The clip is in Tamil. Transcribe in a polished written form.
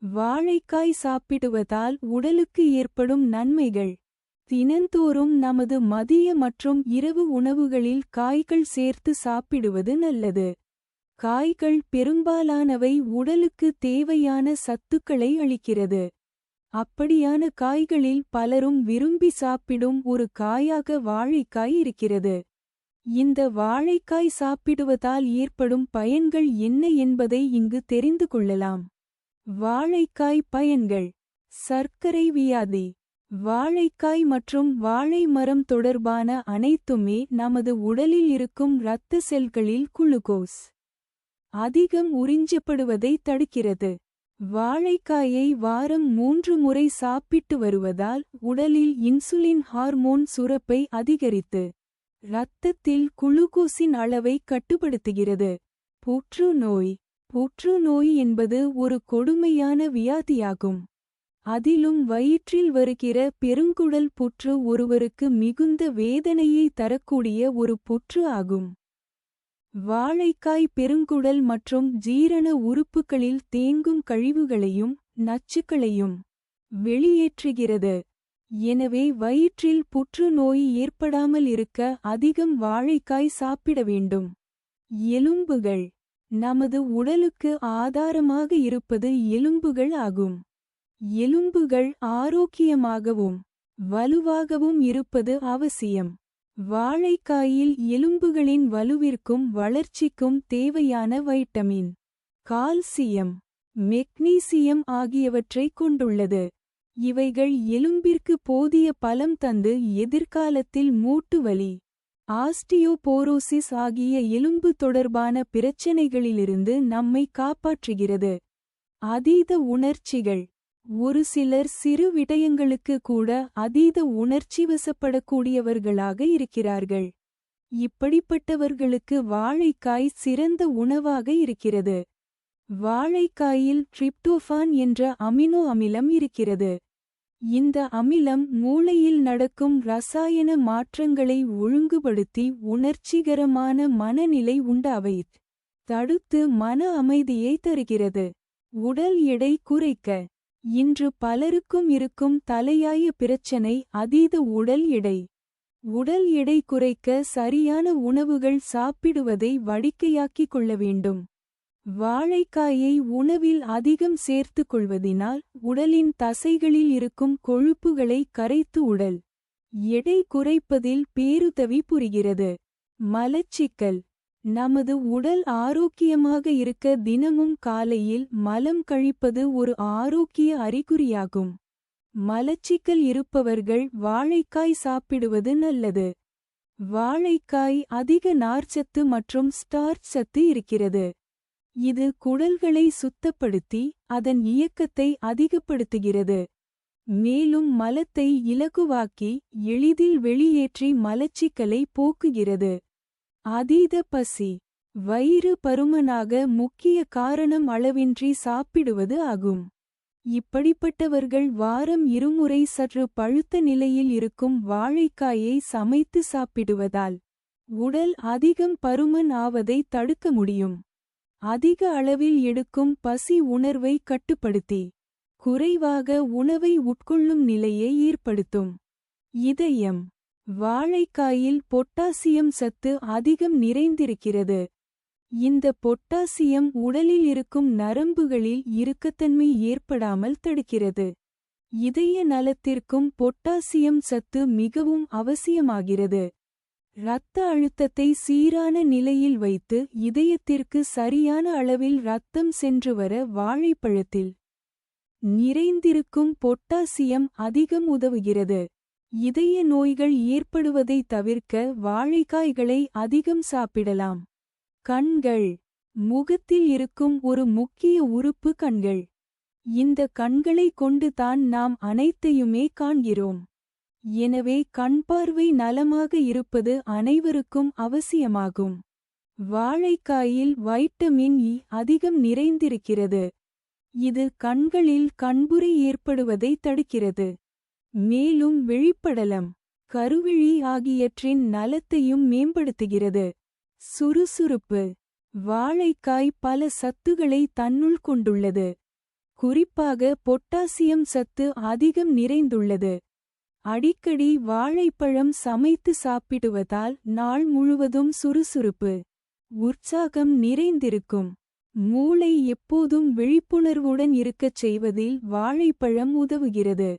வாழைக்காய் சாப்பிடுவதால் உடலுக்கு ஏற்படும் நன்மைகள். தினந்தோறும் நமது மதிய மற்றும் இரவு உணவுகளில் காய்கள் சேர்த்து சாப்பிடுவது நல்லது. காய்கள் பெரும்பாலானவை உடலுக்கு தேவையான சத்துக்களை அளிக்கிறது. அப்படியான காய்களில் பலரும் விரும்பி சாப்பிடும் ஒரு காயாக வாழைக்காய் இருக்கிறது. இந்த வாழைக்காய் சாப்பிடுவதால் ஏற்படும் பயன்கள் என்ன என்பதை இங்கு தெரிந்து கொள்ளலாம். வாழைக்காய் பயன்கள். சர்க்கரை வியாதி. வாழைக்காய் மற்றும் வாழை மரம் தொடர்பான அனைத்துமே நமது உடலில் இருக்கும் இரத்த செல்களில் குளுக்கோஸ் அதிகம் உறிஞ்சப்படுவதை தடுக்கிறது. வாழைக்காயை வாரம் 3 முறை சாப்பிட்டு வருவதால் உடலில் இன்சுலின் ஹார்மோன் சுரப்பை அதிகரித்து இரத்தத்தில் குளுக்கோஸின் அளவை கட்டுப்படுத்துகிறது. புற்றுநோய். புற்றுநோய் என்பது ஒரு கொடுமையான வியாதியாகும். அதிலும் வயிற்றில் வருகிற பெருங்குடல் புற்று ஒருவருக்கு மிகுந்த வேதனையை தரக்கூடிய ஒரு புற்று ஆகும். வாழைக்காய் பெருங்குடல் மற்றும் ஜீரண உறுப்புகளில் தேங்கும் கழிவுகளையும் நச்சுக்களையும் வெளியேற்றுகிறது. எனவே வயிற்றில் புற்றுநோய் ஏற்படாமல் இருக்க அதிகம் வாழைக்காய் சாப்பிட வேண்டும். எலும்புகள். நமது உடலுக்கு ஆதாரமாக இருப்பது எலும்புகள் ஆகும். எலும்புகள் ஆரோக்கியமாகவும் வலுவாகவும் இருப்பது அவசியம். வாழைக்காயில் எலும்புகளின் வலுவிற்கும் வளர்ச்சிக்கும் தேவையான வைட்டமின், கால்சியம், மெக்னீசியம் ஆகியவற்றைக் கொண்டுள்ளது. இவைகள் எலும்பிற்கு போதிய பலம் தந்து எதிர்காலத்தில் மூட்டு வலி, ஆஸ்டியோபோரோசிஸ் ஆகிய எலும்பு தொடர்பான பிரச்சனைகளிலிருந்து நம்மை காப்பாற்றுகிறது. அதீத உணர்ச்சிகள். ஒரு சிலர் சிறு விடயங்களுக்கு கூட அதீத உணர்ச்சிவசப்படக்கூடியவர்களாக இருக்கிறார்கள். இப்படிப்பட்டவர்களுக்கு வாழைக்காய் சிறந்த உணவாக இருக்கிறது. வாழைக்காயில் டிரிப்டோஃபான் என்ற அமினோ அமிலம் இருக்கிறது. இந்த அமிலம் மூளையில் நடக்கும் இரசாயன மாற்றங்களை ஒழுங்குபடுத்தி உணர்ச்சிகரமான மனநிலை உண்டாவைத் தடுத்து மன அமைதியை தருகிறது. உடல் எடை குறைக்க. இன்று பலருக்கும் இருக்கும் தலையாய பிரச்சனை அதீத உடல் எடை. உடல் எடை குறைக்க சரியான உணவுகள் சாப்பிடுவதை வாடிக்கையாக்கிக் கொள்ள வேண்டும். வாழைக்காயை உணவில் அதிகம் சேர்த்துக் கொள்வதினால் உடலின் தசைகளில் இருக்கும் கொழுப்புகளை கரைத்து உடல் எடை குறைப்பதில் பேருதவி புரிகிறது. மலச்சிக்கல். நமது உடல் ஆரோக்கியமாக இருக்க தினமும் காலையில் மலம் கழிப்பது ஒரு ஆரோக்கிய அறிகுறியாகும். மலச்சிக்கல் இருப்பவர்கள் வாழைக்காய் சாப்பிடுவது நல்லது. வாழைக்காய் அதிக நார்ச்சத்து மற்றும் ஸ்டார்ச் சத்து இருக்கிறது. இது குடல்களை சுத்தப்படுத்தி அதன் இயக்கத்தை அதிகப்படுத்துகிறது. மேலும் மலத்தை இலகுவாக்கி எளிதில் வெளியேற்றி மலச்சிக்கலை போக்குகிறது. அதீத பசி. வயிறு பருமனாக முக்கிய காரணம் அளவின்றி சாப்பிடுவது ஆகும். இப்படிப்பட்டவர்கள் வாரம் 2 முறை சற்று பழுத்த நிலையில் இருக்கும் வாழைக்காயை சமைத்து சாப்பிடுவதால் உடல் அதிகம் பருமன் ஆவதை தடுக்க முடியும். அதிக அளவில் எடுக்கும் பசி உணர்வை கட்டுப்படுத்தி குறைவாக உணவை உட்கொள்ளும் நிலையை ஏற்படுத்தும். இதயம். வாழைக்காயில் பொட்டாசியம் சத்து அதிகம் நிறைந்திருக்கிறது. இந்த பொட்டாசியம் உடலில் இருக்கும் நரம்புகளில் இறுக்கத்தன்மை ஏற்படாமல் தடுக்கிறது. இதய நலத்திற்கும் பொட்டாசியம் சத்து மிகவும் அவசியமாகிறது. இரத்த அழுத்தத்தை சீரான நிலையில் வைத்து இதயத்திற்கு சரியான அளவில் இரத்தம் சென்று வர வாழைப்பழத்தில் நிறைந்திருக்கும் பொட்டாசியம் அதிகம் உதவுகிறது. இதய நோய்கள் ஏற்படுவதை தவிர்க்க வாழைக்காய்களை அதிகம் சாப்பிடலாம். கண்கள். முகத்தில் இருக்கும் ஒரு முக்கிய உறுப்பு கண்கள். இந்த கண்களை கொண்டு தான் நாம் அனைத்தையுமே காண்கிறோம். எனவே கண்பார்வை நலமாக இருப்பது அனைவருக்கும் அவசியமாகும். வாழைக்காயில் வைட்டமின் இ அதிகம் நிறைந்திருக்கிறது. இது கண்களில் கண்புரை ஏற்படுவதை தடுக்கிறது. மேலும் விழிப்படலம், கருவிழி ஆகியவற்றின் நலத்தையும் மேம்படுத்துகிறது. சுறுசுறுப்பு. வாழைக்காய் பல சத்துக்களை தன்னுள் கொண்டுள்ளது. குறிப்பாக பொட்டாசியம் சத்து அதிகம் நிறைந்துள்ளது. அடிக்கடி வாழைப்பழம் சமைத்து சாப்பிடுவதால் நாள் முழுவதும் சுறுசுறுப்பு, உற்சாகம் நிறைந்திருக்கும். மூளை எப்போதும் விழிப்புணர்வுடன் இருக்கச் செய்வதில் வாழைப்பழம் உதவுகிறது.